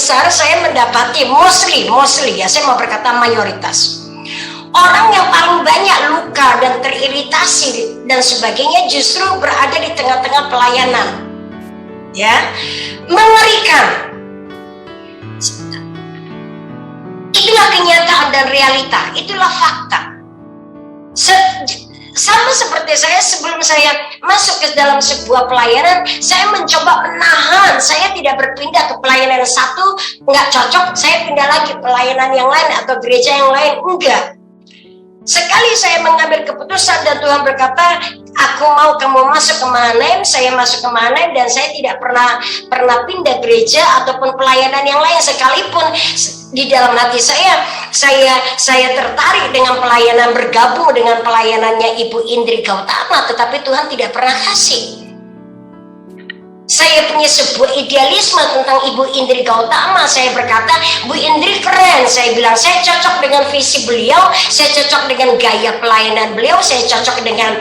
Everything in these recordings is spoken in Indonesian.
besar saya mendapati mostly ya, saya mau berkata mayoritas. Orang yang paling banyak luka dan teriritasi dan sebagainya justru berada di tengah-tengah pelayanan. Ya, mengerikan. Itulah kenyataan dan realita, itulah fakta. Sama seperti saya sebelum saya masuk ke dalam sebuah pelayanan, saya mencoba menahan, saya tidak berpindah ke pelayanan satu, nggak cocok, saya pindah lagi pelayanan yang lain atau gereja yang lain, enggak. Sekali saya mengambil keputusan dan Tuhan berkata, aku mau kamu masuk ke Mahanaim, saya masuk ke Mahanaim, dan saya tidak pernah pindah gereja ataupun pelayanan yang lain, sekalipun di dalam hati saya tertarik dengan pelayanan, bergabung dengan pelayanannya Ibu Indri Gautama, tetapi Tuhan tidak pernah kasih. Saya punya sebuah idealisme tentang Ibu Indri Gautama. Saya berkata, Bu Indri keren. Saya bilang, saya cocok dengan visi beliau, saya cocok dengan gaya pelayanan beliau, saya cocok dengan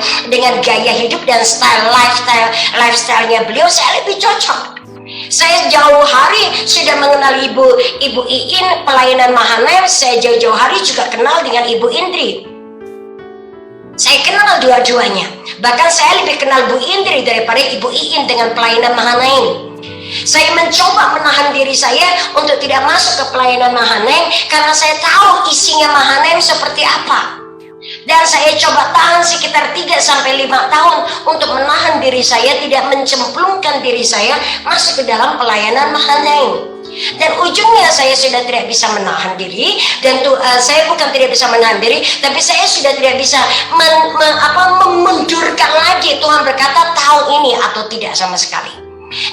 gaya hidup dan lifestyle-nya beliau, saya lebih cocok. Saya jauh hari sudah mengenal Ibu Iin pelayanan Mahanaim, saya jauh-jauh hari juga kenal dengan Ibu Indri. Saya kenal dua-duanya. Bahkan saya lebih kenal Bu Indri daripada Ibu Iin dengan pelayanan Mahanaim. Saya mencoba menahan diri saya untuk tidak masuk ke pelayanan Mahanaim karena saya tahu isinya Mahanaim seperti apa. Dan saya coba tahan sekitar 3-5 tahun untuk menahan diri saya, tidak mencemplungkan diri saya masuk ke dalam pelayanan Mahanaim. Dan ujungnya saya sudah tidak bisa menahan diri, dan saya bukan tidak bisa menahan diri, tapi saya sudah tidak bisa memundurkan lagi. Tuhan berkata tahun ini atau tidak sama sekali.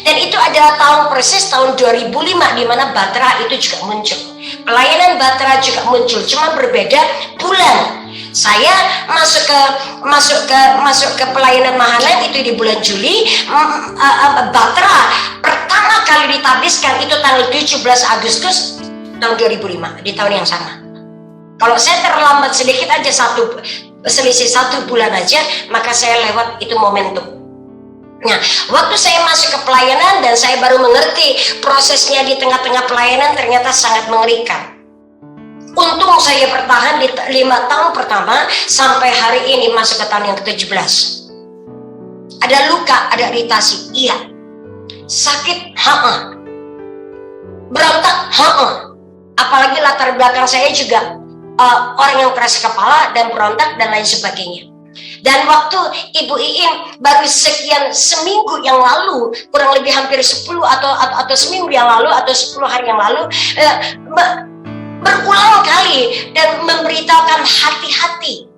Dan itu adalah tahun persis tahun 2005 di mana Batra itu juga muncul. Pelayanan Batra juga muncul, cuma berbeda bulan. Saya masuk ke pelayanan Mahanaim itu di bulan Juli. Batra pertama kali ditabiskan itu tanggal 17 Agustus tahun 2005, di tahun yang sama. Kalau saya terlambat sedikit aja, selisih 1 bulan aja, maka saya lewat itu momentum. Nah, waktu saya masuk ke pelayanan dan saya baru mengerti prosesnya di tengah-tengah pelayanan ternyata sangat mengerikan. Untung saya bertahan di 5 tahun pertama sampai hari ini masuk ke tahun yang ke-17. Ada luka, ada iritasi, iya. Sakit, berontak, apalagi latar belakang saya juga orang yang keras kepala dan berontak dan lain sebagainya. Dan waktu Ibu Iin baru seminggu yang lalu, kurang lebih hampir 10 atau seminggu yang lalu atau 10 hari yang lalu, berulang kali dan memberitahukan hati-hati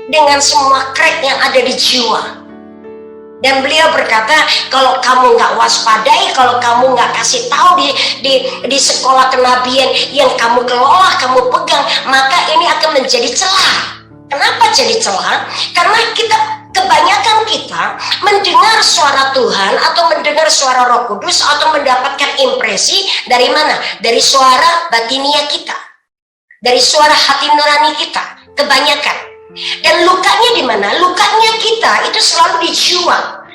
dengan semua crack yang ada di jiwa. Dan beliau berkata, kalau kamu nggak waspadai, kalau kamu nggak kasih tahu di sekolah kenabian yang kamu kelola, kamu pegang, maka ini akan menjadi celah. Kenapa jadi celah? Karena kebanyakan kita mendengar suara Tuhan atau mendengar suara Roh Kudus atau mendapatkan impresi dari mana? Dari suara batinia kita, dari suara hati nurani kita, kebanyakan. Dan lukanya di mana? Lukanya kita itu selalu di jiwa.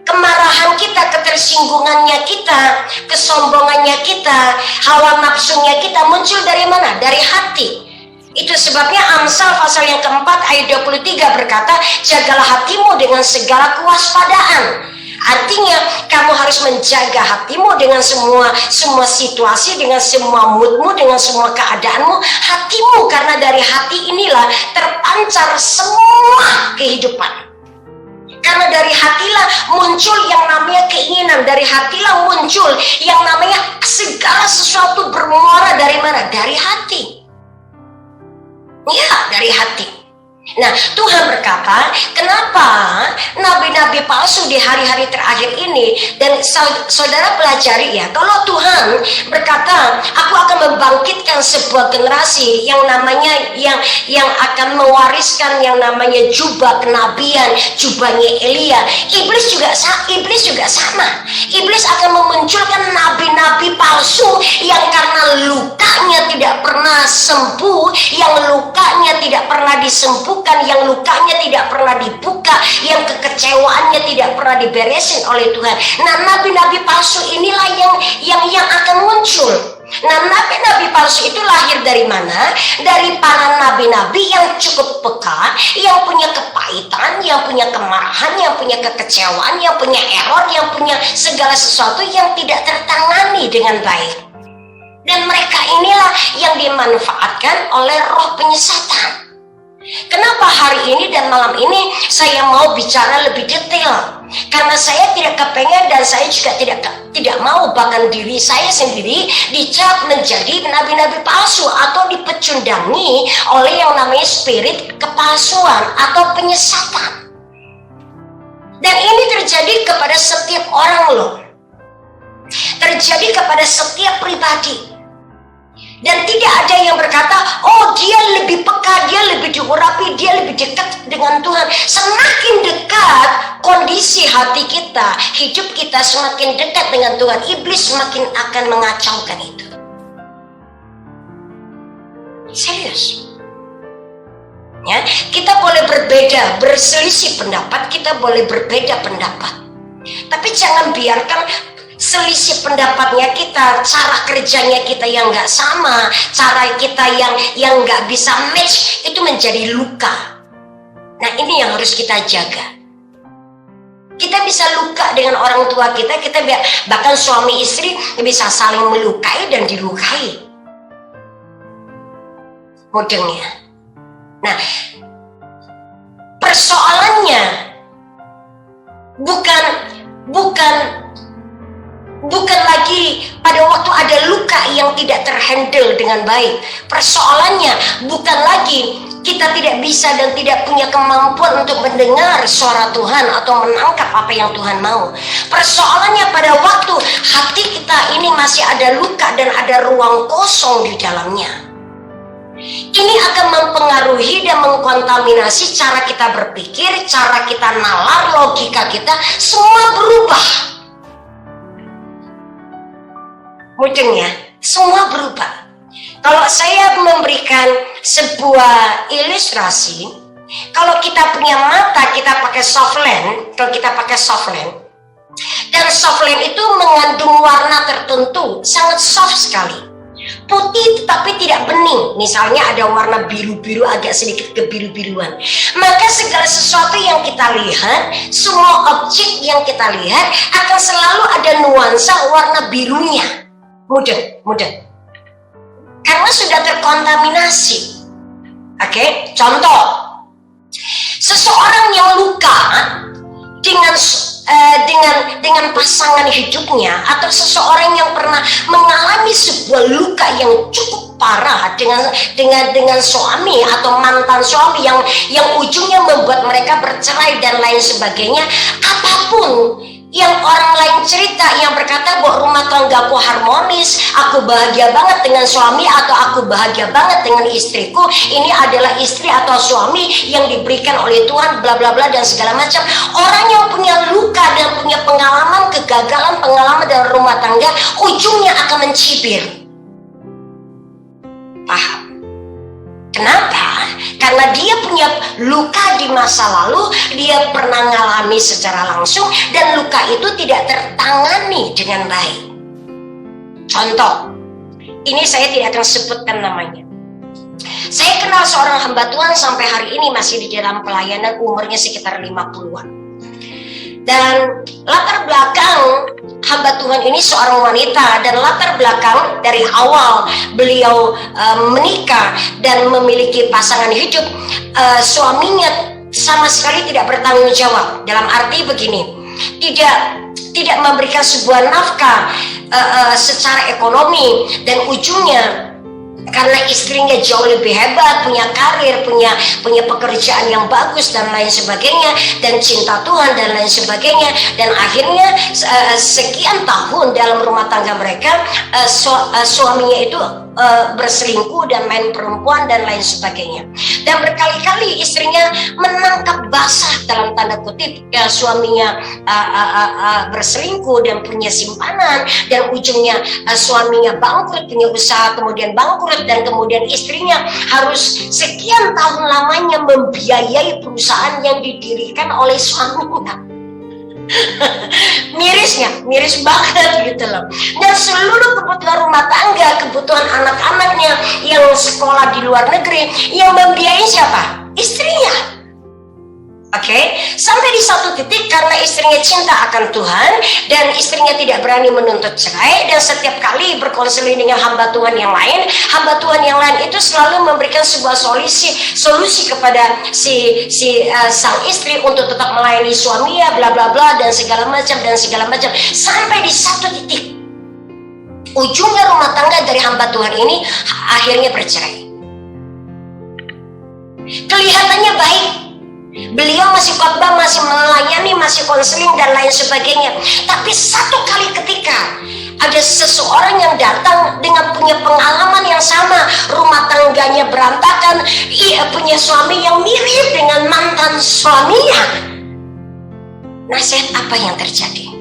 Kemarahan kita, ketersinggungannya kita, kesombongannya kita, hawa nafsunya kita muncul dari mana? Dari hati. Itu sebabnya Amsal pasal yang keempat ayat 23 berkata, jagalah hatimu dengan segala kewaspadaan. Artinya kamu harus menjaga hatimu dengan semua situasi, dengan semua moodmu, dengan semua keadaanmu, hatimu, karena dari hati inilah terpancar semua kehidupan. Karena dari hatilah muncul yang namanya keinginan, dari hatilah muncul yang namanya segala sesuatu bermuara dari mana? Dari hati. Ya, dari hati. Nah, Tuhan berkata, kenapa nabi-nabi palsu di hari-hari terakhir ini, dan saudara pelajari ya, kalau Tuhan berkata, aku akan membangkitkan sebuah generasi yang namanya yang akan mewariskan yang namanya jubah kenabian, jubahnya Elia. Iblis juga sama. Iblis akan memunculkan nabi-nabi palsu yang karena lukanya tidak pernah sembuh, yang lukanya tidak pernah disembuhkan, yang lukanya tidak pernah dibuka, yang kekecewaannya tidak pernah diberesin oleh Tuhan. Nah, nabi-nabi palsu inilah yang akan muncul. Nah, nabi-nabi palsu itu lahir dari mana? Dari para nabi-nabi yang cukup peka, yang punya kepahitan, yang punya kemarahan, yang punya kekecewaan, yang punya error, yang punya segala sesuatu yang tidak tertangani dengan baik. Dan mereka inilah yang dimanfaatkan oleh roh penyesatan. Kenapa hari ini dan malam ini saya mau bicara lebih detail? Karena saya tidak kepengen dan saya juga tidak mau bahkan diri saya sendiri dicap menjadi nabi-nabi palsu atau dipecundangi oleh yang namanya spirit kepalsuan atau penyesatan. Dan ini terjadi kepada setiap orang loh. Terjadi kepada setiap pribadi. Dan tidak ada yang berkata, oh dia lebih peka, dia lebih diurapi, dia lebih dekat dengan Tuhan. Semakin dekat kondisi hati kita, hidup kita semakin dekat dengan Tuhan, iblis semakin akan mengacaukan itu. Serius. Ya, kita boleh berbeda, berselisih pendapat, kita boleh berbeda pendapat. Tapi jangan biarkan selisih pendapatnya kita, cara kerjanya kita yang nggak sama, cara kita yang nggak bisa match itu menjadi luka. Nah, ini yang harus kita jaga. Kita bisa luka dengan orang tua kita bahkan suami istri bisa saling melukai dan dilukai. Mudengnya. Nah, persoalannya bukan lagi pada waktu ada luka yang tidak terhandle dengan baik. Persoalannya bukan lagi kita tidak bisa dan tidak punya kemampuan untuk mendengar suara Tuhan atau menangkap apa yang Tuhan mau. Persoalannya pada waktu hati kita ini masih ada luka dan ada ruang kosong di dalamnya. Ini akan mempengaruhi dan mengkontaminasi cara kita berpikir, cara kita nalar, logika kita, semua berubah. Mudengnya, semua berubah. Kalau saya memberikan sebuah ilustrasi, kalau kita punya mata, kita pakai soft lens, dan soft lens itu mengandung warna tertentu, sangat soft sekali. Putih tetapi tidak bening, misalnya ada warna biru-biru agak sedikit kebiru-biruan. Maka segala sesuatu yang kita lihat, semua objek yang kita lihat akan selalu ada nuansa warna birunya. Mudah. Karena sudah terkontaminasi. Oke, contoh. Seseorang yang luka dengan pasangan hidupnya, atau seseorang yang pernah mengalami sebuah luka yang cukup parah dengan suami atau mantan suami yang ujungnya membuat mereka bercerai dan lain sebagainya, apapun yang orang lain cerita, yang berkata bahwa rumah tanggaku harmonis, aku bahagia banget dengan suami, atau aku bahagia banget dengan istriku, ini adalah istri atau suami yang diberikan oleh Tuhan, bla bla bla dan segala macam. Orang yang punya luka dan punya pengalaman kegagalan, pengalaman dalam rumah tangga, ujungnya akan mencibir. Paham? Kenapa? Karena dia punya luka di masa lalu, dia pernah mengalami secara langsung, dan luka itu tidak tertangani dengan baik. Contoh, ini saya tidak akan sebutkan namanya. Saya kenal seorang hamba Tuhan sampai hari ini masih di dalam pelayanan, umurnya sekitar 50-an. Dan latar belakang hamba Tuhan ini seorang wanita, dan latar belakang dari awal beliau menikah dan memiliki pasangan hidup, suaminya sama sekali tidak bertanggung jawab. Dalam arti begini, tidak memberikan sebuah nafkah secara ekonomi, dan ujungnya karena istrinya jauh lebih hebat, punya karir, punya pekerjaan yang bagus dan lain sebagainya, dan cinta Tuhan dan lain sebagainya, dan akhirnya sekian tahun dalam rumah tangga mereka, suaminya itu berselingkuh dan main perempuan dan lain sebagainya. Dan berkali-kali istrinya menangkap basah dalam tanda kutip ya, suaminya berselingkuh dan punya simpanan, dan ujungnya suaminya bangkrut, punya usaha kemudian bangkrut, dan kemudian istrinya harus sekian tahun lamanya membiayai perusahaan yang didirikan oleh suaminya. Miris banget gitu loh. Dan seluruh kebutuhan rumah tangga, kebutuhan anak-anaknya yang sekolah di luar negeri, yang membiayai siapa? Istrinya. Oke, sampai di satu titik karena istrinya cinta akan Tuhan dan istrinya tidak berani menuntut cerai, dan setiap kali berkonseling dengan hamba Tuhan yang lain itu selalu memberikan sebuah solusi kepada sang istri untuk tetap melayani suaminya, bla bla bla dan segala macam sampai di satu titik ujungnya rumah tangga dari hamba Tuhan ini akhirnya bercerai. Kelihatannya baik, beliau masih khotbah, masih melayani, masih konseling dan lain sebagainya. Tapi satu kali ketika ada seseorang yang datang dengan punya pengalaman yang sama, rumah tangganya berantakan, ia punya suami yang mirip dengan mantan suaminya. Nasihat apa yang terjadi?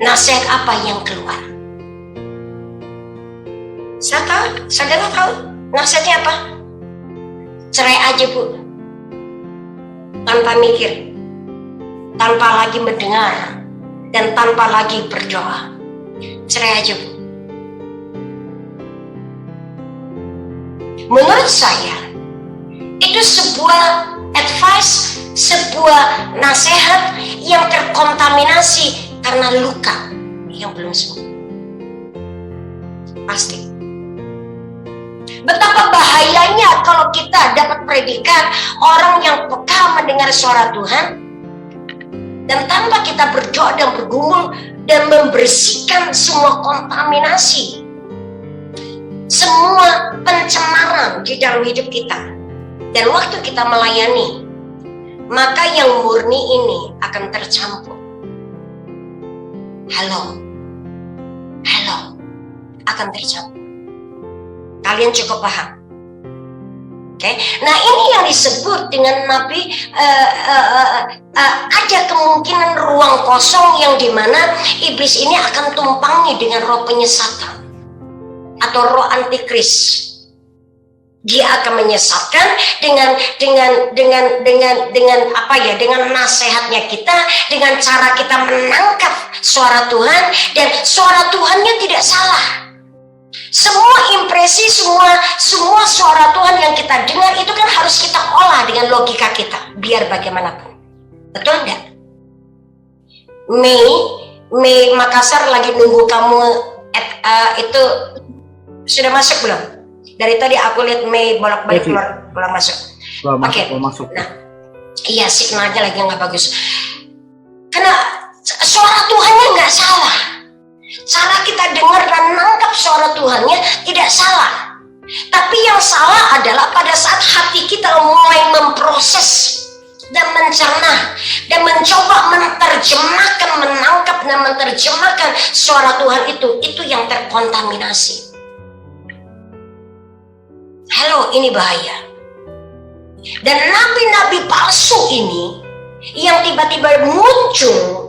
Nasihat apa yang keluar? Saudara tahu nasihatnya apa? Cerai aja, Bu. Tanpa mikir, tanpa lagi mendengar, dan tanpa lagi berdoa. Cerai aja, Bu. Menurut saya, itu sebuah advice, sebuah nasihat yang terkontaminasi karena luka yang belum sembuh. Pasti. Betapa bahayanya kalau kita dapat predikat orang yang peka mendengar suara Tuhan, dan tanpa kita berdoa dan bergumul dan membersihkan semua kontaminasi, semua pencemaran di dalam hidup kita, dan waktu kita melayani, maka yang murni ini akan tercampur. Halo, akan tercampur. Kalian cukup paham? Oke. Nah, ini yang disebut dengan Nabi ada kemungkinan ruang kosong yang dimana iblis ini akan tumpangi dengan roh penyesatan atau roh antikris. Dia akan menyesatkan dengan nasihatnya kita, dengan cara kita menangkap suara Tuhan, dan suara Tuhannya tidak salah. Semua impresi, semua suara Tuhan yang kita dengar itu kan harus kita olah dengan logika kita, biar bagaimanapun. Betul enggak? Mei Makassar lagi nunggu kamu itu sudah masuk belum? Dari tadi aku lihat Mei bolak-balik keluar masuk. Oke. Nah, iya, signalnya lagi nggak bagus. Karena suara Tuhannya nggak salah. Cara kita dengar dan nangkap suara Tuhannya tidak salah. Tapi yang salah adalah pada saat hati kita mulai memproses dan mencerna dan mencoba menerjemahkan, menangkap dan menerjemahkan suara Tuhan itu yang terkontaminasi. Halo, ini bahaya. Dan nabi-nabi palsu ini yang tiba-tiba muncul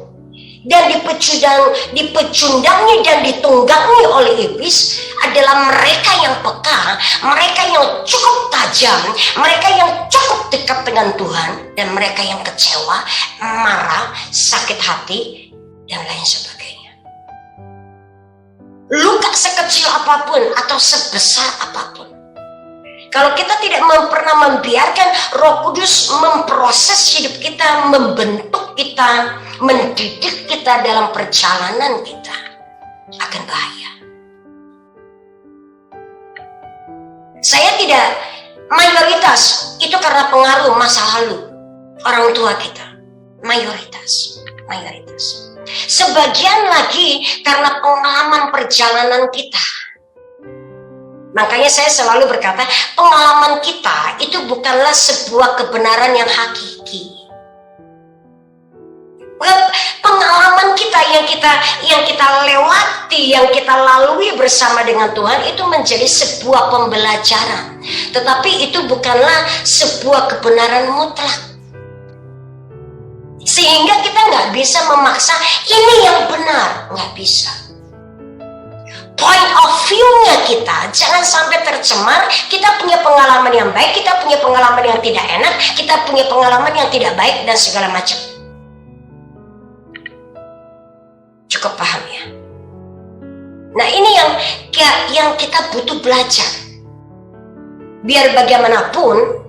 dan dipecundangi dan ditunggangi oleh iblis adalah mereka yang peka, mereka yang cukup tajam, mereka yang cukup dekat dengan Tuhan, dan mereka yang kecewa, marah, sakit hati, dan lain sebagainya. Luka sekecil apapun atau sebesar apapun, kalau kita tidak pernah membiarkan Roh Kudus memproses hidup kita, membentuk kita, mendidik kita dalam perjalanan kita, akan bahaya. Saya tidak mayoritas itu karena pengaruh masa lalu orang tua kita, mayoritas. Sebagian lagi karena pengalaman perjalanan kita. Makanya saya selalu berkata, pengalaman kita itu bukanlah sebuah kebenaran yang hakiki. Pengalaman kita yang kita lewati, yang kita lalui bersama dengan Tuhan itu menjadi sebuah pembelajaran. Tetapi itu bukanlah sebuah kebenaran mutlak. Sehingga kita nggak bisa memaksa ini yang benar, nggak bisa. Point of view-nya kita jangan sampai tercemar. Kita punya pengalaman yang baik, kita punya pengalaman yang tidak enak, kita punya pengalaman yang tidak baik dan segala macam. Cukup paham ya? Nah ini yang kita butuh belajar. Biar bagaimanapun,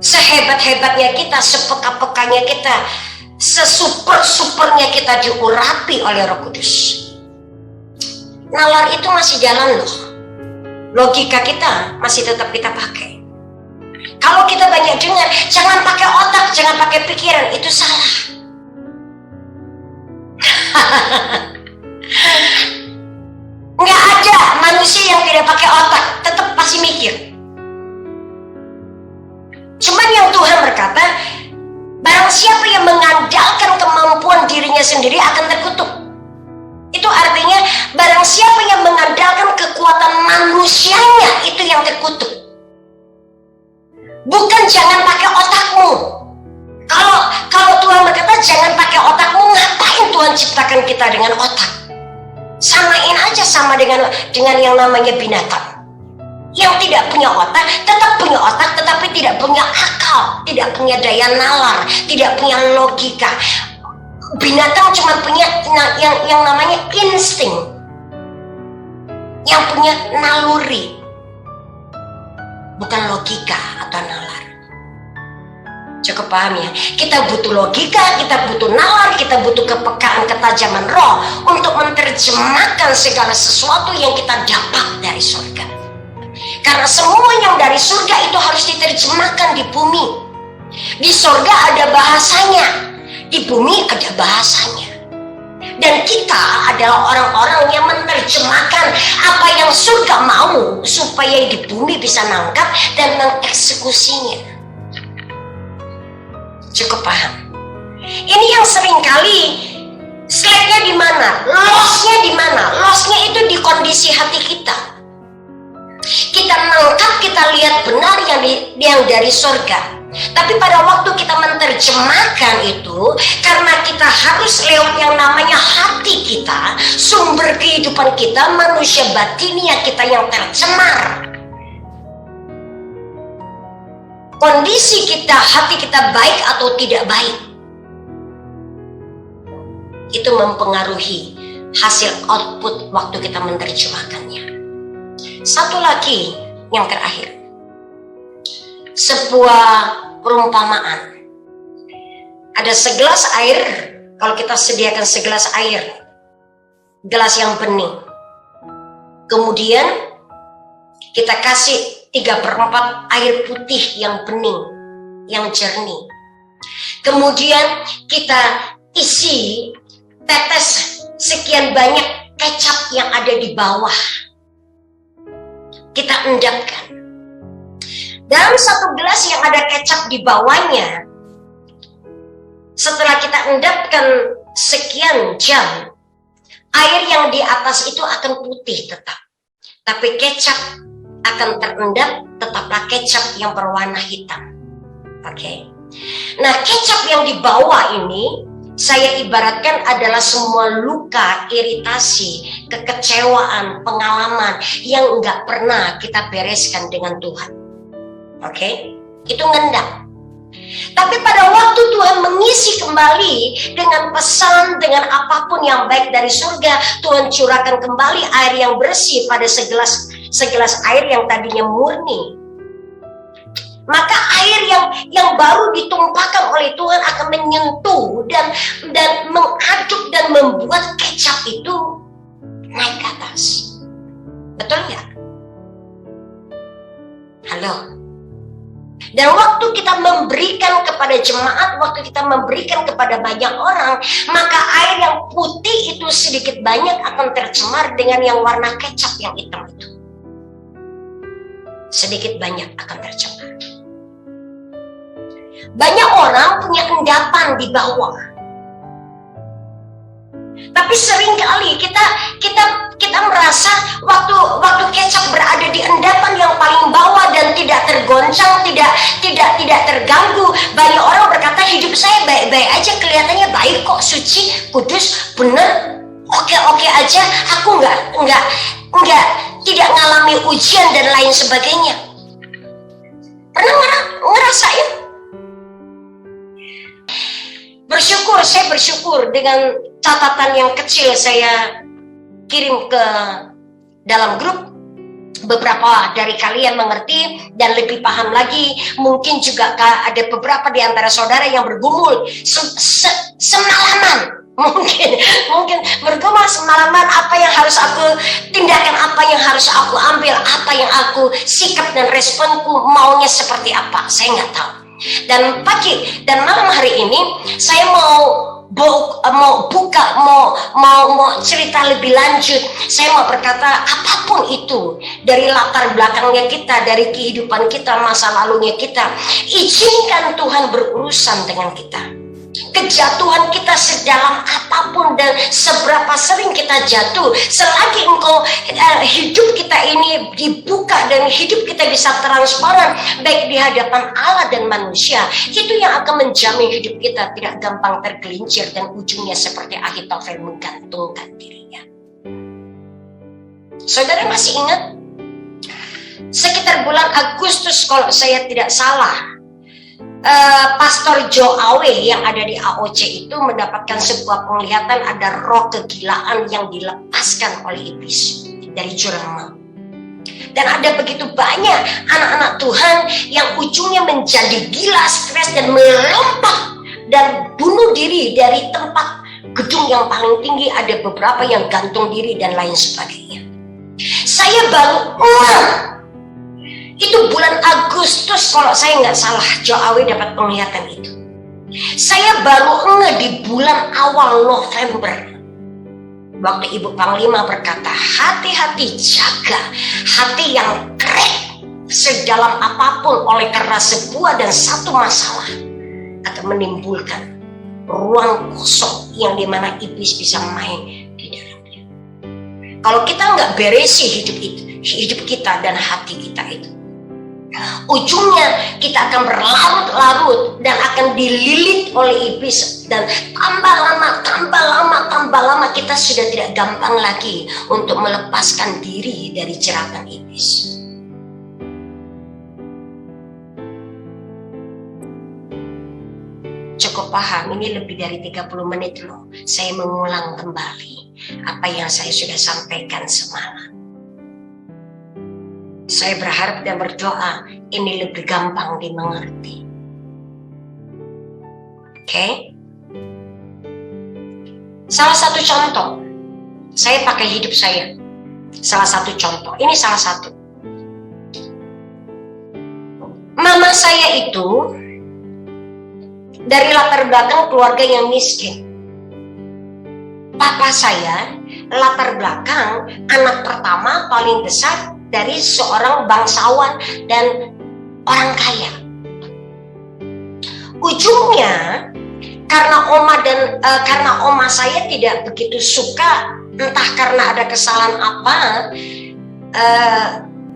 sehebat-hebatnya kita, sepeka-pekanya kita, sesuper-supernya kita diurapi oleh Roh Kudus, nalar itu masih jalan loh. Logika kita masih tetap kita pakai. Kalau kita banyak dengar, jangan pakai otak, jangan pakai pikiran, itu salah. Nggak ada manusia yang tidak pakai otak, tetap pasti mikir. Cuman yang Tuhan berkata, barang siapa yang mengandalkan kemampuan dirinya sendiri akan terkutuk. Itu artinya barang siapa yang mengandalkan kekuatan manusianya, itu yang terkutuk. Bukan jangan pakai otakmu. Kalau Tuhan berkata jangan pakai otakmu, ngapain Tuhan ciptakan kita dengan otak? Samain aja sama dengan yang namanya binatang. Yang tidak punya otak, tetap punya otak, tetapi tidak punya akal, tidak punya daya nalar, tidak punya logika. Binatang cuma punya yang namanya insting, yang punya naluri, bukan logika atau nalar. Cukup paham ya? Kita butuh logika, kita butuh nalar, kita butuh kepekaan, ketajaman roh untuk menerjemahkan segala sesuatu yang kita dapat dari surga. Karena semua yang dari surga itu harus diterjemahkan di bumi. Di surga ada bahasanya, di bumi ada bahasanya. Dan kita adalah orang-orang yang menerjemahkan apa yang surga mau supaya di bumi bisa nangkap dan mengeksekusinya. Cukup paham? Ini yang seringkali slacknya di mana? Lossnya di mana? Lossnya itu di kondisi hati kita. Kita nangkap, kita lihat benar yang dari surga. Tapi pada waktu kita menerjemahkan itu, karena kita harus lewat yang namanya hati kita, sumber kehidupan kita, manusia batinia kita yang tercemar. Kondisi kita, hati kita baik atau tidak baik, itu mempengaruhi hasil output waktu kita menerjemahkannya. Satu lagi yang terakhir, sebuah perumpamaan. Ada segelas air, kalau kita sediakan segelas air, gelas yang bening, kemudian kita kasih 3/4 air putih yang bening, yang jernih. Kemudian kita isi tetes sekian banyak kecap yang ada di bawah. Kita endapkan. Dalam satu gelas yang ada kecap di bawahnya, setelah kita endapkan sekian jam, air yang di atas itu akan putih tetap. Tapi kecap akan terendap, tetaplah kecap yang berwarna hitam. Oke. Nah, kecap yang di bawah ini saya ibaratkan adalah semua luka, iritasi, kekecewaan, pengalaman yang nggak pernah kita bereskan dengan Tuhan. Oke? Itu ngendap. Tapi pada waktu Tuhan mengisi kembali dengan pesan, dengan apapun yang baik dari surga, Tuhan curahkan kembali air yang bersih pada segelas air yang tadinya murni. Maka air yang baru ditumpahkan oleh Tuhan akan menyentuh dan mengaduk dan membuat kecap itu naik ke atas. Betul nggak? Halo? Dan waktu kita memberikan kepada jemaat, waktu kita memberikan kepada banyak orang, maka air yang putih itu sedikit banyak akan tercemar dengan yang warna kecap yang hitam itu. Sedikit banyak akan tercemar. Banyak orang punya endapan di bawah. Tapi seringkali kita merasa waktu kecap berada di endapan yang paling bawah dan tidak tergoncang, tidak terganggu. Banyak orang berkata hidup saya baik-baik aja, kelihatannya baik kok, suci, kudus, benar, oke aja. Aku tidak ngalami ujian dan lain sebagainya. Pernah ngerasain? Saya bersyukur dengan catatan yang kecil saya kirim ke dalam grup. Beberapa dari kalian mengerti dan lebih paham lagi. Mungkin juga ada beberapa di antara saudara yang bergumul semalaman. Mungkin bergumul semalaman, apa yang harus aku tindakan, apa yang harus aku ambil, apa yang aku sikap dan responku maunya seperti apa, saya nggak tahu. Dan pagi dan malam hari ini saya mau cerita lebih lanjut. Saya mau berkata, apapun itu dari latar belakangnya kita, dari kehidupan kita, masa lalunya kita, izinkan Tuhan berurusan dengan kita. Kejatuhan kita sedalam apapun dan seberapa sering kita jatuh, selagi engkau hidup kita ini dibuka dan hidup kita bisa transparan baik di hadapan Allah dan manusia, itu yang akan menjamin hidup kita tidak gampang tergelincir dan ujungnya seperti Ahitofel menggantungkan dirinya. Saudara masih ingat? Sekitar bulan Agustus kalau saya tidak salah, Pastor Joe Awe yang ada di AOC itu mendapatkan sebuah penglihatan ada roh kegilaan yang dilepaskan oleh iblis dari jurang maut. Dan ada begitu banyak anak-anak Tuhan yang ujungnya menjadi gila, stres dan melompat dan bunuh diri dari tempat gedung yang paling tinggi. Ada beberapa yang gantung diri dan lain sebagainya. Saya baru itu bulan Agustus kalau saya nggak salah, Joawi dapat penglihatan itu. Saya baru di bulan awal November, waktu Ibu Panglima berkata, hati-hati, jaga hati yang krek sedalam apapun, oleh karena sebuah dan satu masalah akan menimbulkan ruang kosong yang dimana iblis bisa main di dalamnya. Kalau kita nggak beresi hidup kita dan hati kita itu, ujungnya kita akan berlarut-larut dan akan dililit oleh iblis, dan tambah lama kita sudah tidak gampang lagi untuk melepaskan diri dari jeratan iblis. Cukup paham, ini lebih dari 30 menit loh. Saya mengulang kembali apa yang saya sudah sampaikan semalam. Saya berharap dan berdoa ini lebih gampang dimengerti. Oke? Salah satu contoh, saya pakai hidup saya. Salah satu contoh, ini salah satu. Mama saya itu dari latar belakang keluarga yang miskin. Papa saya latar belakang anak pertama paling besar dari seorang bangsawan dan orang kaya. Ujungnya karena oma saya tidak begitu suka, entah karena ada kesalahan apa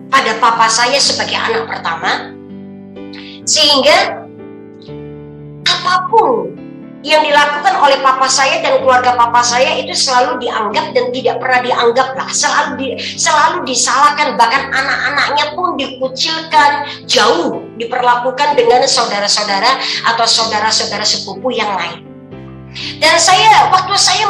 pada papa saya sebagai anak pertama, sehingga apapun yang dilakukan oleh papa saya dan keluarga papa saya itu selalu dianggap dan tidak pernah dianggap lah, selalu disalahkan, bahkan anak-anaknya pun dikucilkan, jauh diperlakukan dengan saudara-saudara atau saudara-saudara sepupu yang lain. Dan waktu saya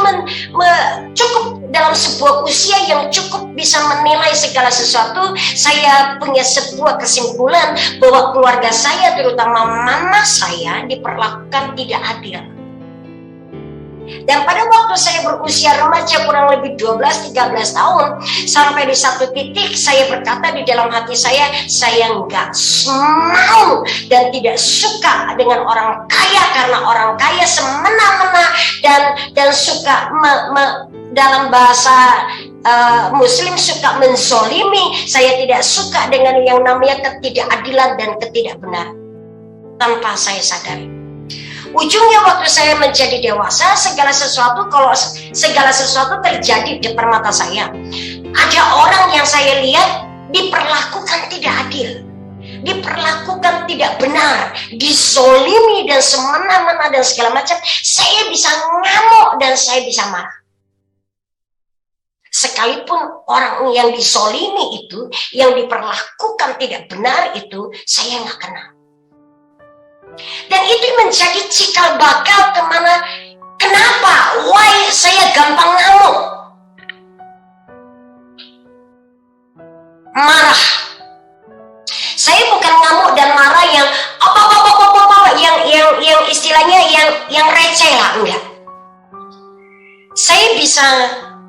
cukup dalam sebuah usia yang cukup bisa menilai segala sesuatu, saya punya sebuah kesimpulan bahwa keluarga saya, terutama mama saya, diperlakukan tidak adil. Dan pada waktu saya berusia remaja kurang lebih 12-13 tahun, sampai di satu titik saya berkata di dalam hati saya nggak mau dan tidak suka dengan orang kaya, karena orang kaya semena-mena dan suka dalam bahasa Muslim suka menzolimi. Saya tidak suka dengan yang namanya ketidakadilan dan ketidakbenaran tanpa saya sadari. Ujungnya waktu saya menjadi dewasa, segala sesuatu terjadi di depan mata saya. Ada orang yang saya lihat diperlakukan tidak adil, diperlakukan tidak benar, dizolimi dan semena-mena dan segala macam. Saya bisa ngamuk dan saya bisa marah. Sekalipun orang yang dizolimi itu, yang diperlakukan tidak benar itu, saya nggak kenal. Dan itu menjadi cikal bakal Kenapa? Why saya gampang ngamuk? Marah. Saya bukan ngamuk dan marah yang yang istilahnya yang receh lah, enggak. Saya bisa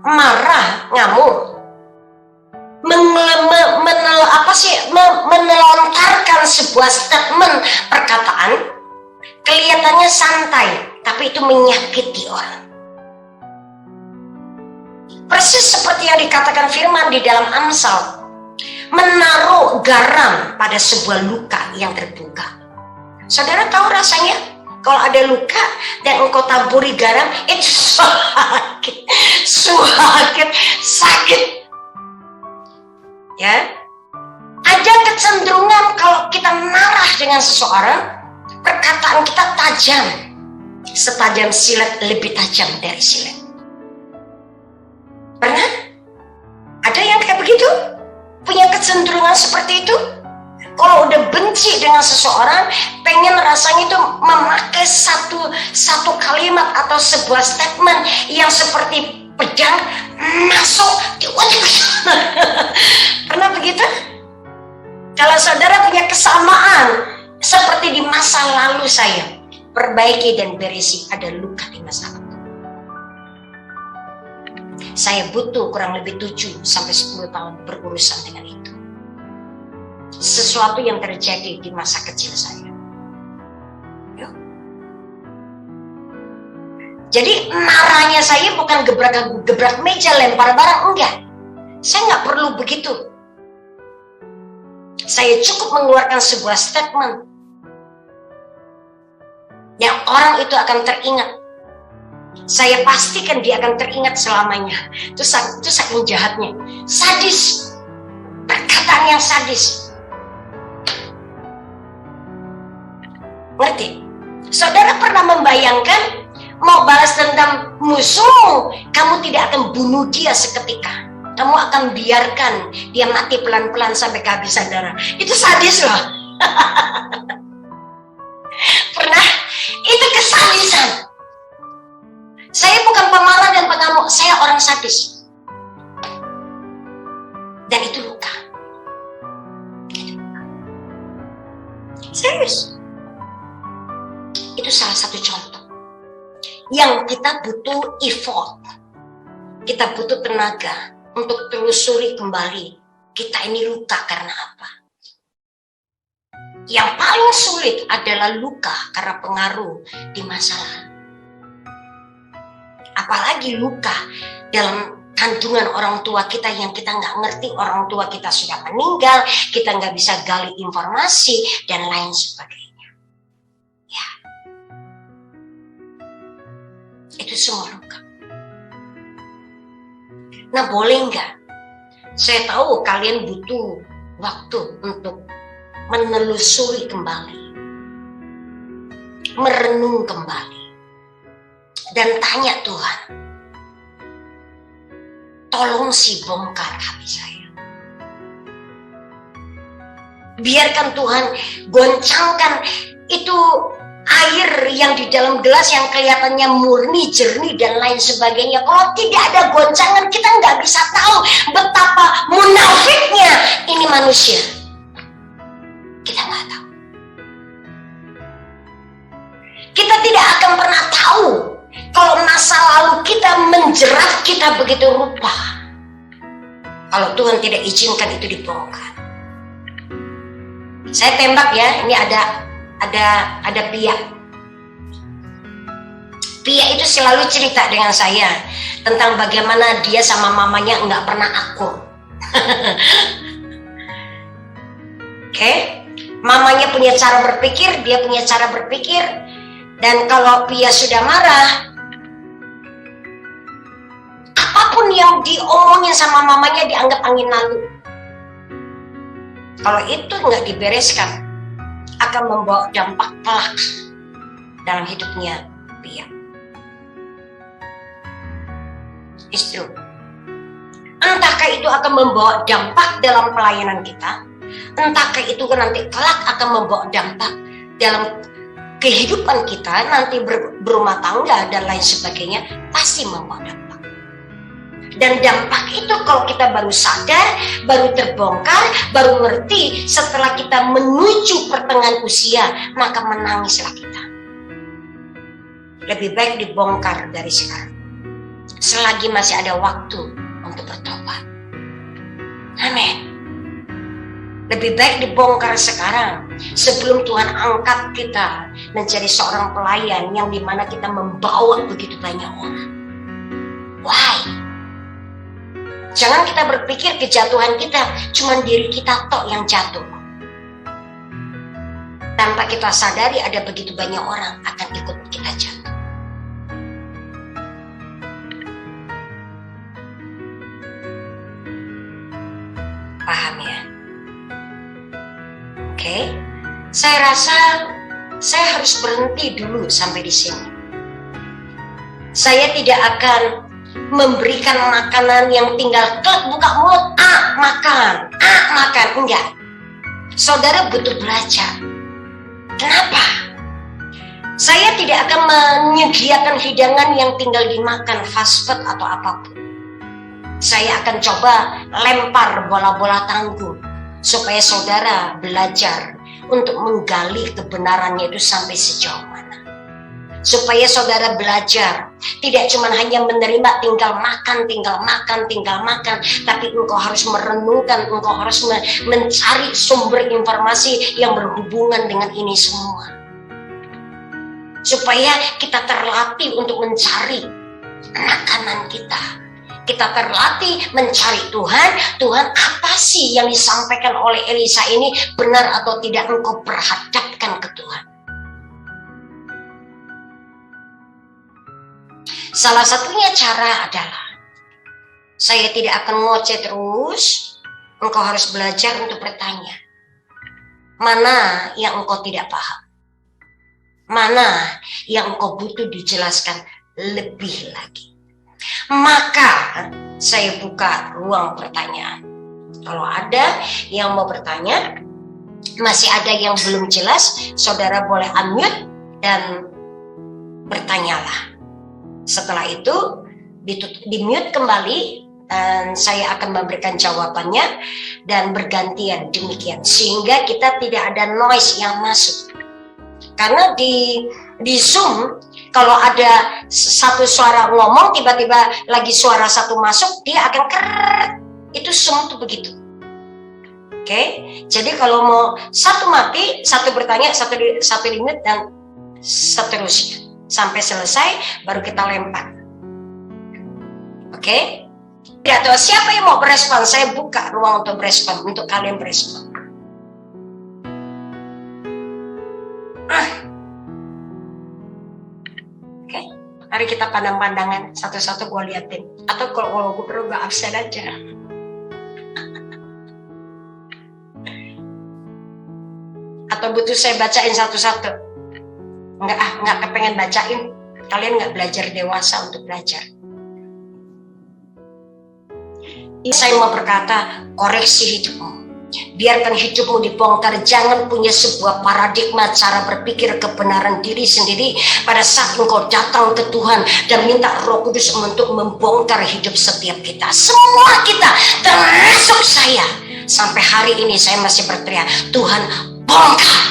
marah, ngamuk, menelontarkan sebuah statement perkataan kelihatannya santai, tapi itu menyakiti orang. Persis seperti yang dikatakan firman di dalam Amsal, menaruh garam pada sebuah luka yang terbuka. Saudara tahu rasanya kalau ada luka dan engkau taburi garam, itu sakit. Ya, ada kecenderungan kalau kita marah dengan seseorang, perkataan kita tajam, setajam silet, lebih tajam dari silet. Pernah? Ada yang kayak begitu? Punya kecenderungan seperti itu? Kalau udah benci dengan seseorang, pengen rasanya itu memakai satu kalimat atau sebuah statement yang seperti pedang masuk di wajah. Pernah begitu? Kalau saudara punya kesamaan seperti di masa lalu saya, perbaiki dan berisi, ada luka di masa lalu. Saya butuh kurang lebih 7 sampai 10 tahun berurusan dengan itu. Sesuatu yang terjadi di masa kecil saya. Yuk. Jadi marahnya saya bukan gebrak meja, lempar barang, enggak. Saya nggak perlu begitu. Saya cukup mengeluarkan sebuah statement yang orang itu akan teringat. Saya pastikan dia akan teringat selamanya. Itu saking jahatnya. Sadis. Perkataan yang sadis. Ngerti? Saudara pernah membayangkan mau balas dendam musuh, kamu tidak akan bunuh dia seketika. Kamu akan biarkan dia mati pelan-pelan sampai kehabisan darah. Itu sadis loh. Pernah? Itu kesadisan. Saya bukan pemarah dan pengamuk, saya orang sadis. Dan itu luka. Serius. Itu salah satu contoh yang kita butuh effort, kita butuh tenaga untuk telusuri kembali kita ini luka karena apa. Yang paling sulit adalah luka karena pengaruh di masa lalu, apalagi luka dalam kandungan orang tua kita yang kita nggak ngerti orang tua kita sudah meninggal, kita nggak bisa gali informasi dan lain sebagainya. Itu semua luka. Nah, boleh nggak? Saya tahu kalian butuh waktu untuk menelusuri kembali, merenung kembali, dan tanya Tuhan, tolong bongkar hati saya. Biarkan Tuhan goncangkan itu air yang di dalam gelas yang kelihatannya murni, jernih, dan lain sebagainya. Kalau tidak ada goncangan, kita nggak bisa tahu betapa munafiknya ini manusia. Kita nggak tahu. Kita tidak akan pernah tahu kalau masa lalu kita menjerat kita begitu rupa. Kalau Tuhan tidak izinkan itu dibongkar. Saya tembak ya, ini ada Pia. Pia itu selalu cerita dengan saya tentang bagaimana dia sama mamanya nggak pernah akur. Oke? Mamanya punya cara berpikir, dia punya cara berpikir, dan kalau Pia sudah marah, apapun yang diomongin sama mamanya dianggap angin lalu. Kalau itu nggak dibereskan, akan membawa dampak kelak dalam hidupnya Pia. It's true. Entahkah itu akan membawa dampak dalam pelayanan kita, entahkah itu nanti kelak akan membawa dampak dalam kehidupan kita nanti berumah tangga dan lain sebagainya pasti membawa dampak. Dan dampak itu kalau kita baru sadar, baru terbongkar, baru ngerti setelah kita menuju pertengahan usia, maka menangislah kita. Lebih baik dibongkar dari sekarang, selagi masih ada waktu untuk bertobat. Amin. Lebih baik dibongkar sekarang sebelum Tuhan angkat kita menjadi seorang pelayan yang dimana kita membawa begitu banyak orang. Why? Jangan kita berpikir kejatuhan kita cuma diri kita tok yang jatuh. Tanpa kita sadari ada begitu banyak orang akan ikut kita jatuh. Paham ya? Oke, saya rasa saya harus berhenti dulu sampai di sini. Saya tidak akan memberikan makanan yang tinggal klik buka mulut, makan, enggak. Saudara butuh belajar. Kenapa? Saya tidak akan menyediakan hidangan yang tinggal dimakan, fast food atau apapun. Saya akan coba lempar bola-bola tanggung supaya saudara belajar untuk menggali kebenarannya itu sampai sejauh mana. Supaya saudara belajar tidak cuma hanya menerima tinggal makan, tapi engkau harus merenungkan, engkau harus mencari sumber informasi yang berhubungan dengan ini semua. Supaya kita terlatih untuk mencari makanan kita. Kita terlatih mencari Tuhan. Tuhan, apa sih yang disampaikan oleh Elisa ini benar atau tidak? Engkau perhadapkan ke Tuhan. Salah satunya cara adalah saya tidak akan ngoceh terus. Engkau harus belajar untuk bertanya. Mana yang engkau tidak paham? Mana yang engkau butuh dijelaskan lebih lagi? Maka saya buka ruang pertanyaan. Kalau ada yang mau bertanya, masih ada yang belum jelas, saudara boleh unmute dan bertanyalah. Setelah itu di-mute kembali dan saya akan memberikan jawabannya dan bergantian demikian. Sehingga kita tidak ada noise yang masuk. Karena di Zoom, kalau ada satu suara ngomong, tiba-tiba lagi suara satu masuk, dia akan keret. Itu Zoom tuh begitu. Oke, jadi kalau mau satu mati, satu bertanya, satu di mute dan seterusnya. Sampai selesai, baru kita lempar. Oke? Tidak tahu siapa yang mau berespon, saya buka ruang untuk berespon, untuk kalian berespon. Mari kita pandang-pandangan satu-satu, gue liatin. Atau kalau gue perlu gue absen aja. Atau butuh saya bacain satu-satu. Enggak kepengen bacain. Kalian nggak belajar dewasa untuk belajar. Ini saya mau berkata, koreksi hidupmu. Biarkan hidupmu dibongkar. Jangan punya sebuah paradigma cara berpikir kebenaran diri sendiri pada saat engkau datang ke Tuhan dan minta Roh Kudus untuk membongkar hidup setiap kita. Semua kita, termasuk saya. Sampai hari ini saya masih berteriak, Tuhan bongkar.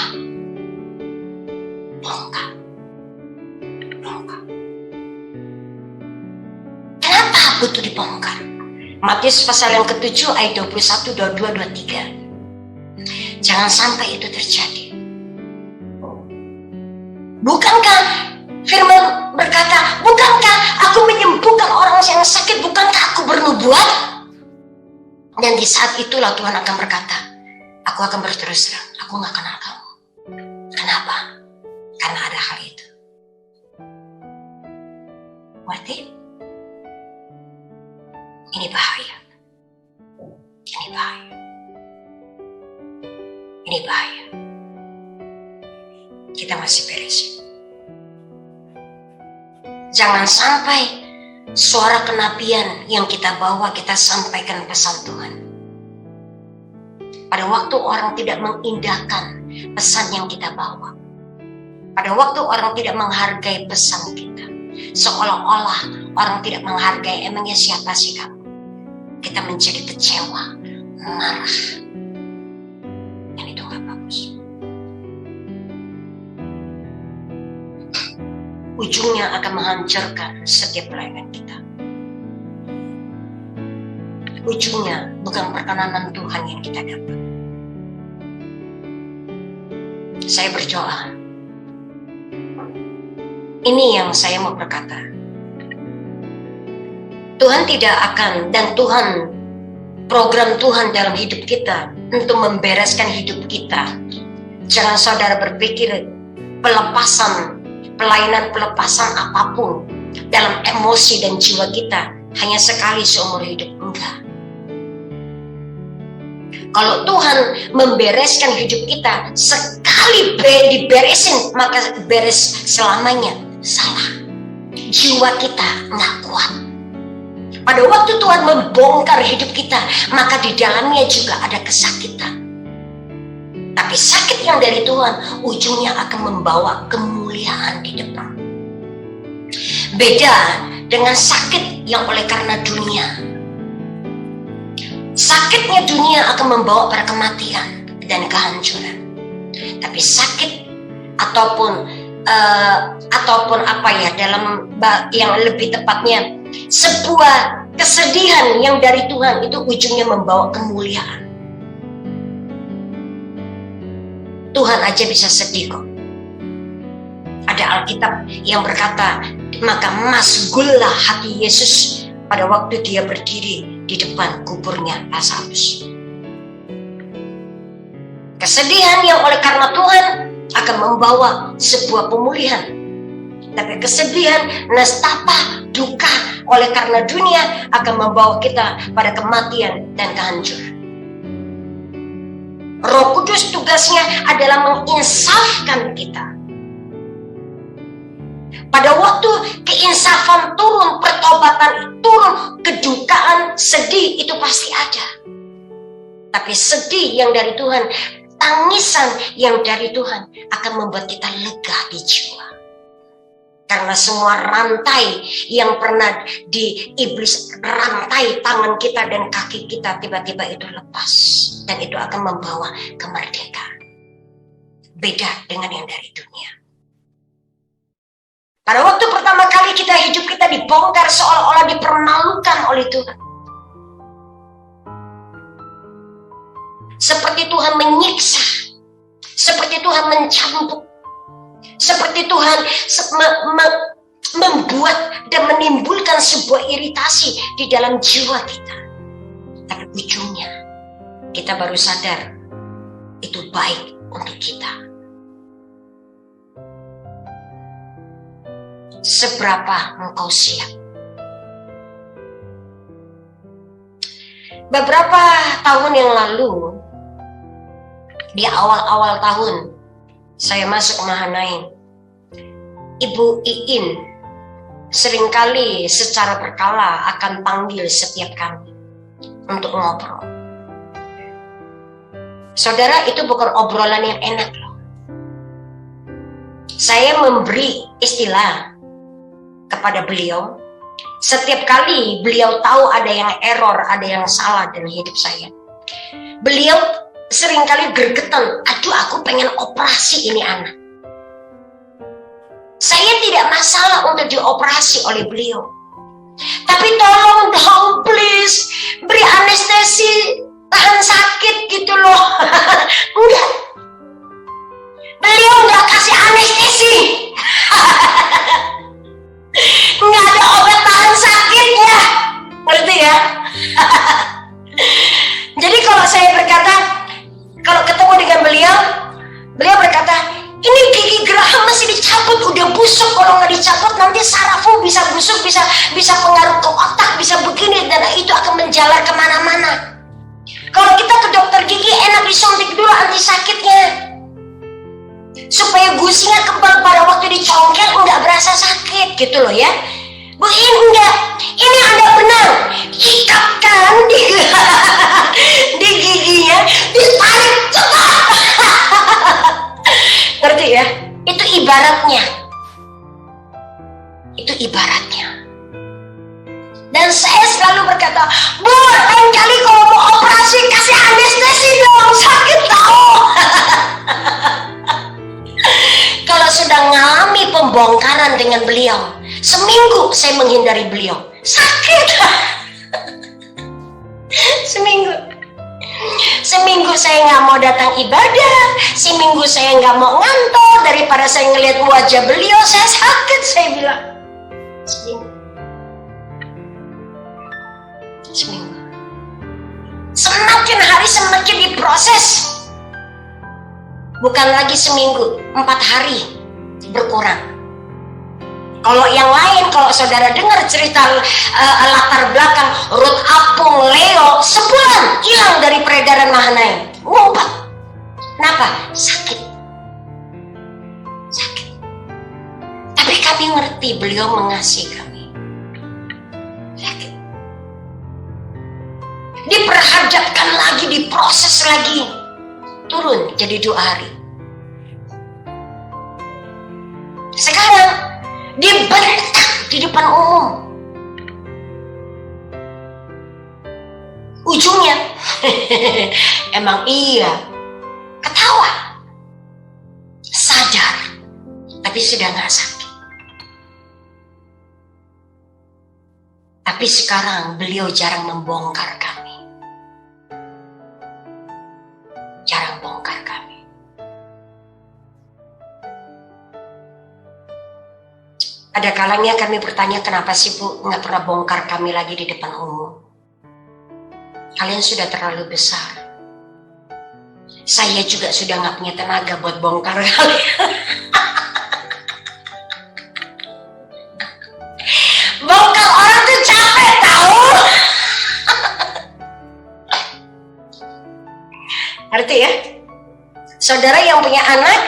Bongkar. Bongkar. Kenapa butuh dibongkar? Matius pasal yang ke-7 ayat 21, 22, 23. Jangan sampai itu terjadi. Bukankah firman berkata, bukankah aku menyembuhkan orang yang sakit, bukankah aku bernubuat? Dan di saat itulah Tuhan akan berkata, aku akan berterus terang, aku gak kenal kamu. Kenapa? Karena ada hal itu. Ngerti? Ini bahaya. Ini bahaya. Ini bahaya. Kita masih beres. Jangan sampai suara kenabian yang kita bawa kita sampaikan pesan Tuhan. Pada waktu orang tidak mengindahkan pesan yang kita bawa. Pada waktu orang tidak menghargai pesan kita, seolah-olah orang tidak menghargai, emangnya siapa sih kamu? Kita menjadi kecewa, marah. Dan itu gak bagus. Ujungnya akan menghancurkan setiap pelayanan kita. Ujungnya bukan perkenanan Tuhan yang kita dapat. Saya berdoa, ini yang saya mau berkata. Tuhan tidak akan, dan program Tuhan dalam hidup kita untuk membereskan hidup kita. Jangan saudara berpikir pelayanan pelepasan apapun dalam emosi dan jiwa kita hanya sekali seumur hidup. Enggak. Kalau Tuhan membereskan hidup kita, sekali diberesin, maka beres selamanya. Salah. Jiwa kita nggak kuat. Pada waktu Tuhan membongkar hidup kita, maka di dalamnya juga ada kesakitan. Tapi sakit yang dari Tuhan, ujungnya akan membawa kemuliaan di depan. Beda dengan sakit yang oleh karena dunia. Sakitnya dunia akan membawa pada kematian dan kehancuran. Tapi sakit ataupun apa ya, dalam yang lebih tepatnya, sebuah kesedihan yang dari Tuhan itu ujungnya membawa kemuliaan. Tuhan aja bisa sedih kok. Ada Alkitab yang berkata, maka masgullah hati Yesus pada waktu dia berdiri di depan kuburnya Lazarus. Kesedihan yang oleh karena Tuhan akan membawa sebuah pemulihan. Tapi kesedihan, nestapa, duka oleh karena dunia akan membawa kita pada kematian dan kehancuran. Roh Kudus tugasnya adalah menginsafkan kita. Pada waktu keinsafan turun, pertobatan turun, kedukaan, sedih itu pasti ada. Tapi sedih yang dari Tuhan, tangisan yang dari Tuhan akan membuat kita lega di jiwa. Karena semua rantai yang pernah di iblis rantai tangan kita dan kaki kita tiba-tiba itu lepas. Dan itu akan membawa kemerdekaan. Beda dengan yang dari dunia. Pada waktu pertama kali hidup kita dibongkar seolah-olah dipermalukan oleh Tuhan. Seperti Tuhan menyiksa. Seperti Tuhan mencambuk. Seperti Tuhan membuat dan menimbulkan sebuah iritasi di dalam jiwa kita. Tapi ujungnya kita baru sadar itu baik untuk kita. Seberapa engkau siap? Beberapa tahun yang lalu, di awal-awal tahun, saya masuk Mahanaim. Ibu Iin seringkali secara berkala akan panggil setiap kami untuk ngobrol. Saudara, itu bukan obrolan yang enak loh. Saya memberi istilah kepada beliau. Setiap kali beliau tahu ada yang error, ada yang salah dalam hidup saya, beliau seringkali gergetan, aduh aku pengen operasi ini anak. Saya tidak masalah untuk dioperasi oleh beliau. Tapi tolong dong please, beri anestesi, tahan sakit gitu loh. Enggak. Beliau enggak kasih anestesi. Enggak ada obat tahan sakitnya. Ngerti ya? Jadi kalau saya berkata, kalau ketemu dengan beliau berkata, ini gigi geraham masih dicabut, udah busuk, kalau nggak dicabut nanti sarafmu bisa busuk, bisa pengaruh ke otak, bisa begini, dan itu akan menjalar kemana-mana. Kalau kita ke dokter gigi enak disuntik dulu anti sakitnya, supaya gusinya kebal pada waktu dicongkel nggak berasa sakit gitu loh ya. Bu, ini enggak, ini Anda benar, ikatkan di giginya, ditarik cepat. Ngerti ya? Itu ibaratnya. Itu ibaratnya. Dan saya selalu berkata, Bu, lain kali kalau mau operasi kasih anestesi dong, sakit tahu. Kalau sudah ngalami pembongkaran dengan beliau, seminggu saya menghindari beliau, sakit. Seminggu saya nggak mau datang ibadah, seminggu saya nggak mau ngantor, daripada saya ngelihat wajah beliau saya sakit, saya bilang. Seminggu. Semakin hari semakin diproses. Bukan lagi seminggu, 4 hari berkurang. Kalau yang lain, kalau saudara dengar cerita latar belakang Ruth Apung Leo, sebulan hilang dari peredaran Mahanaim. Ngumpet. Kenapa? Sakit. Tapi kami ngerti beliau mengasihi kami. Sakit. Diperhadapkan lagi, diproses lagi. Turun jadi 2 hari. Sekarang dibentak di depan umum. Ujungnya emang iya, ketawa, sadar, tapi sudah gak sakit. Tapi sekarang beliau jarang membongkar kami. Jarang bongkar kami. Ada kalanya kami bertanya, kenapa sih Bu nggak pernah bongkar kami lagi di depan umum? Kalian sudah terlalu besar. Saya juga sudah nggak punya tenaga buat bongkar kalian. Bongkar orang tuh capek tahu. Ngerti ya? Saudara yang punya anak,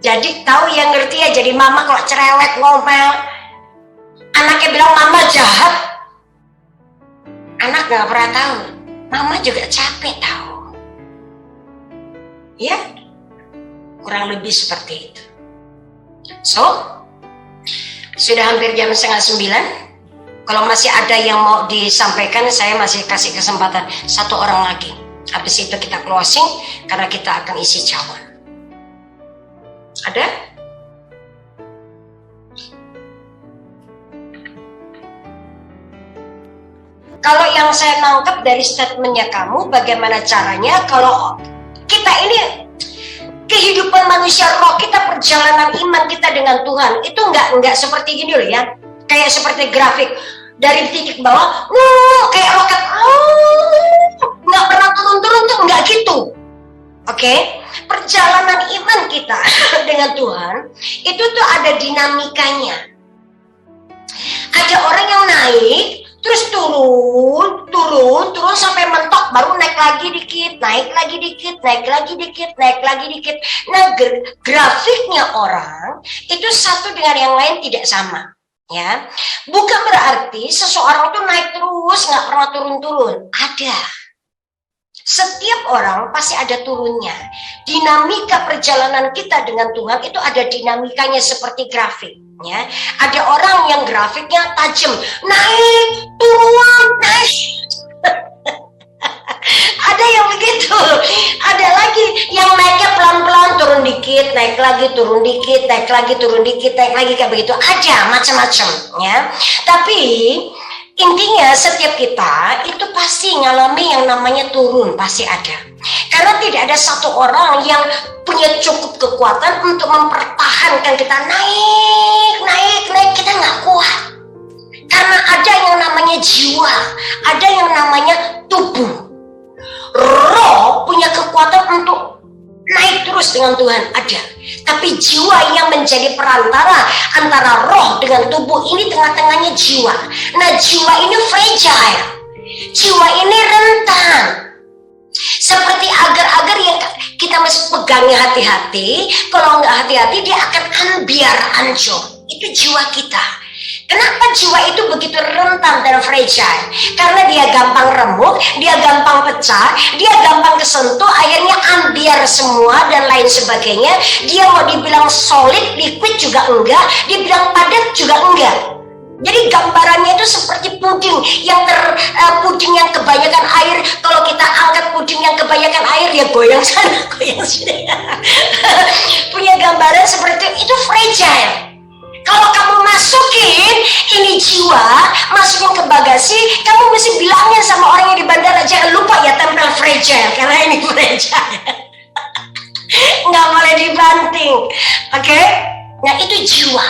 jadi tahu yang ngerti ya, jadi mama kalau cerewet ngomel, anaknya bilang mama jahat, anak gak pernah tahu, mama juga capek tahu. Ya, kurang lebih seperti itu. So, sudah hampir jam 8:30. Kalau masih ada yang mau disampaikan, saya masih kasih kesempatan 1 orang lagi. Habis itu kita closing, karena kita akan isi cawan. Ada? Kalau yang saya nangkep dari statementnya kamu, bagaimana caranya kalau kita ini kehidupan manusia roh kita, perjalanan iman kita dengan Tuhan itu nggak seperti gini loh ya, kayak seperti grafik dari titik bawah, kayak roket, nggak pernah turun-turun tuh, nggak gitu. Oke, perjalanan iman kita dengan Tuhan itu tuh ada dinamikanya. Ada orang yang naik, terus turun sampai mentok, baru naik lagi dikit, naik lagi dikit, naik lagi dikit, naik lagi dikit. Nah, grafiknya orang itu satu dengan yang lain tidak sama. Ya, bukan berarti seseorang itu naik terus nggak pernah turun-turun. Ada. Setiap orang pasti ada turunnya. Dinamika perjalanan kita dengan Tuhan itu ada dinamikanya seperti grafik. Ya, ada orang yang grafiknya tajam, naik, turun, naik. Ada yang begitu. Ada lagi yang naiknya pelan-pelan, turun dikit, naik lagi, turun dikit, naik lagi, turun dikit, naik lagi, kayak begitu. Ada macam-macam, ya. Tapi intinya setiap kita itu pasti ngalami yang namanya turun, pasti ada. Karena tidak ada satu orang yang punya cukup kekuatan untuk mempertahankan kita naik, kita nggak kuat. Karena ada yang namanya jiwa, ada yang namanya tubuh. Roh punya kekuatan untuk naik terus dengan Tuhan, ada. Tapi jiwa yang menjadi perantara antara roh dengan tubuh ini, tengah-tengahnya jiwa. Nah, jiwa ini fragile, jiwa ini rentan. Seperti agar-agar yang kita mesti pegangnya hati-hati. Kalau nggak hati-hati dia akan ambiar, hancur. Itu jiwa kita. Kenapa jiwa itu begitu rentan dan fragile? Karena dia gampang remuk, dia gampang pecah, dia gampang kesentuh, akhirnya ambiar semua dan lain sebagainya. Dia mau dibilang solid, liquid juga enggak, dibilang padat juga enggak. Jadi gambarannya itu seperti puding puding yang kebanyakan air. Kalau kita angkat puding yang kebanyakan air, ya goyang sana, goyang sini. Punya gambaran seperti itu fragile. Kalau kamu masukin ini jiwa, masukin ke bagasi, kamu mesti bilangnya sama orang yang di bandara, jangan lupa ya tempel fragile, karena ini fragile. Nggak boleh dibanting. Oke? Nah, itu jiwa.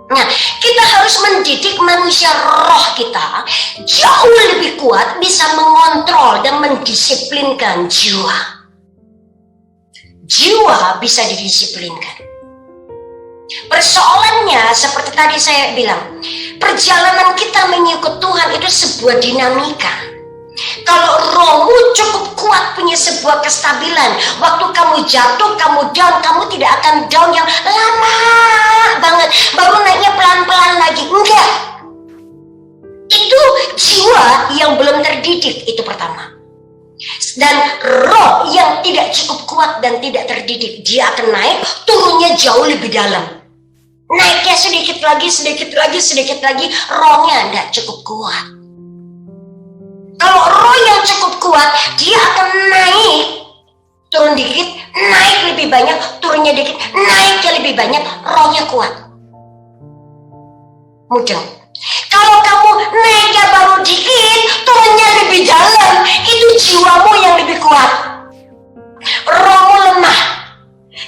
Nah, kita harus mendidik manusia roh kita jauh lebih kuat, bisa mengontrol dan mendisiplinkan jiwa. Jiwa bisa didisiplinkan. Persoalannya seperti tadi saya bilang, perjalanan kita mengikut Tuhan itu sebuah dinamika. Kalau rohmu cukup kuat, punya sebuah kestabilan, waktu kamu jatuh, kamu down, kamu tidak akan down yang lama banget, baru naiknya pelan-pelan lagi. Enggak. Itu jiwa yang belum terdidik, itu pertama. Dan roh yang tidak cukup kuat dan tidak terdidik, dia akan naik, turunnya jauh lebih dalam. Naiknya sedikit lagi, rohnya tidak cukup kuat. Kalau roh yang cukup kuat, dia akan naik, turun dikit, naik lebih banyak, turunnya dikit, naiknya lebih banyak, rohnya kuat. Mudah. Kalau kamu naiknya baru dikit, turunnya lebih dalam, itu jiwamu yang lebih kuat. Rohmu lemah,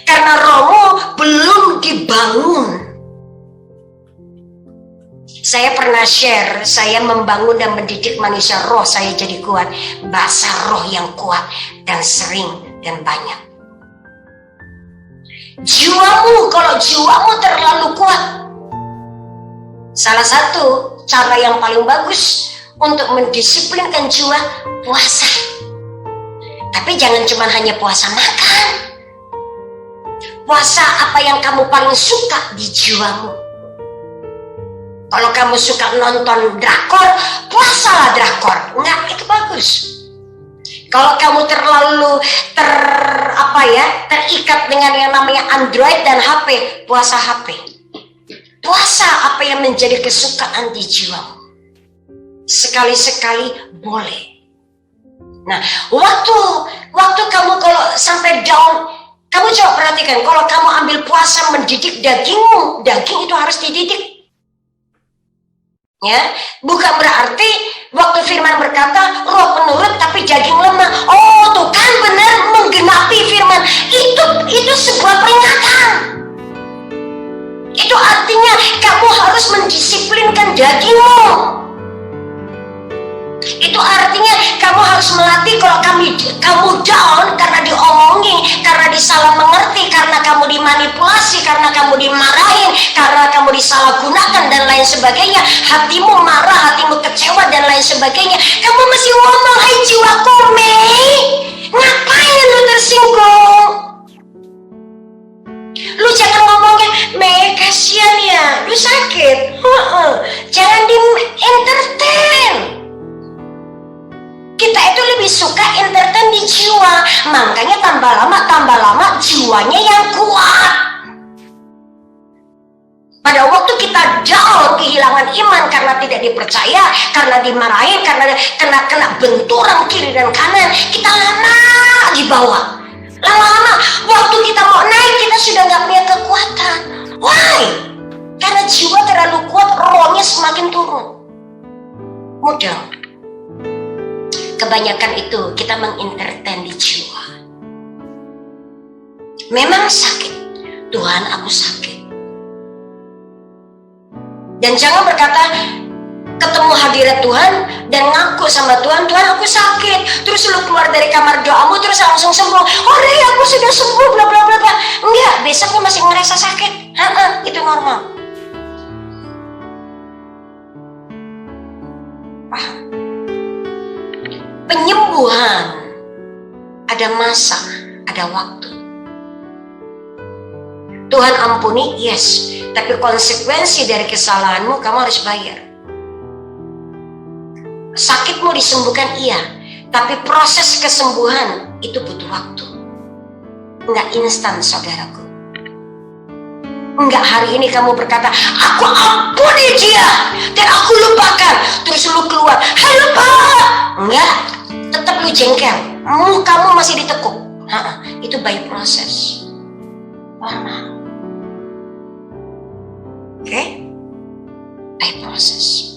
karena rohmu belum dibangun. Saya pernah share, saya membangun dan mendidik manusia roh saya jadi kuat. Bahasa roh yang kuat dan sering dan banyak. Jiwamu, kalau jiwamu terlalu kuat, salah satu cara yang paling bagus untuk mendisiplinkan jiwa, puasa. Tapi jangan cuma hanya puasa makan. Puasa apa yang kamu paling suka di jiwamu. Kalau kamu suka nonton drakor, puasalah drakor. Enggak, itu bagus. Kalau kamu terlalu terikat dengan yang namanya Android dan HP, puasa HP. Puasa apa yang menjadi kesukaan di jiwamu. Sekali-sekali boleh. Nah, waktu kamu kalau sampai down, kamu coba perhatikan, kalau kamu ambil puasa mendidik dagingmu, daging itu harus dididik. Ya, bukan berarti waktu firman berkata roh penurut tapi daging lemah. Oh, tuh kan benar menggenapi firman. Itu sebuah peringatan. Itu artinya kamu harus mendisiplinkan dagingmu. Itu artinya kamu harus melatih kalau kamu down karena diomongin, karena disalah mengerti, karena kamu dimanipulasi, karena kamu dimarahin, karena kamu disalahgunakan dan lain sebagainya. Hatimu marah, hatimu kecewa dan lain sebagainya. Kamu masih ngomong, hai jiwaku, Mei, ngapain lu tersinggung? Lu jangan ngomongnya, Mei kasihan ya, lu sakit. Jangan di-entertain. Kita itu lebih suka entertain di jiwa. Makanya tambah lama jiwanya yang kuat. Pada waktu kita down, kehilangan iman karena tidak dipercaya, karena dimarahin, karena kena benturan kiri dan kanan, kita lama di bawah. Lama-lama waktu kita mau naik, kita sudah nggak punya kekuatan. Why? Karena jiwa terlalu kuat, rohnya semakin turun. Mudah. Kebanyakan itu kita mengentertain di jiwa. Memang sakit, Tuhan aku sakit. Dan jangan berkata ketemu hadirat Tuhan dan ngaku sama Tuhan, Tuhan aku sakit. Terus lu keluar dari kamar doamu terus langsung sembuh. Oh iya aku sudah sembuh bla bla bla bla. Enggak, besoknya masih ngerasa sakit. Itu normal. Paham? Penyembuhan ada masa, ada waktu. Tuhan ampuni, yes. Tapi konsekuensi dari kesalahanmu kamu harus bayar. Sakitmu disembuhkan iya, tapi proses kesembuhan itu butuh waktu. Enggak instan, saudaraku. Enggak hari ini kamu berkata, aku ampuni dia dan aku lupakan, terus lu keluar, halo Pak. Enggak, tetap lu jengkel, kamu masih ditekuk. Itu by proses. Lama. Oke? By proses.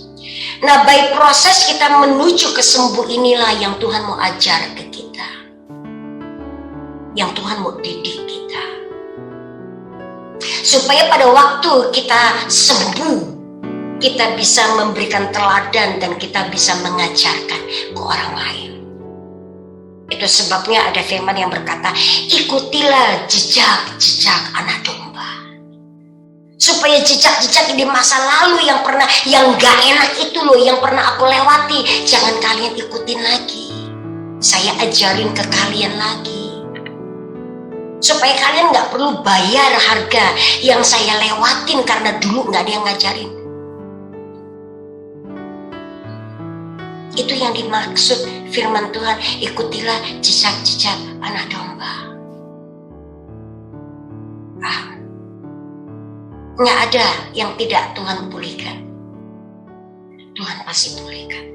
Nah, by proses kita menuju kesembuh inilah yang Tuhan mau ajar ke kita. Yang Tuhan mau didik kita. Supaya pada waktu kita sembuh, kita bisa memberikan teladan dan kita bisa mengajarkan ke orang lain. Itu sebabnya ada firman yang berkata, ikutilah jejak-jejak anak domba. Supaya jejak-jejak di masa lalu yang gak enak itu loh, yang pernah aku lewati, jangan kalian ikutin lagi. Saya ajarin ke kalian lagi. Supaya kalian gak perlu bayar harga yang saya lewatin karena dulu gak ada yang ngajarin. Itu yang dimaksud firman Tuhan, ikutilah jejak-jejak anak domba. Nggak ada yang tidak Tuhan pulihkan. Tuhan pasti pulihkan.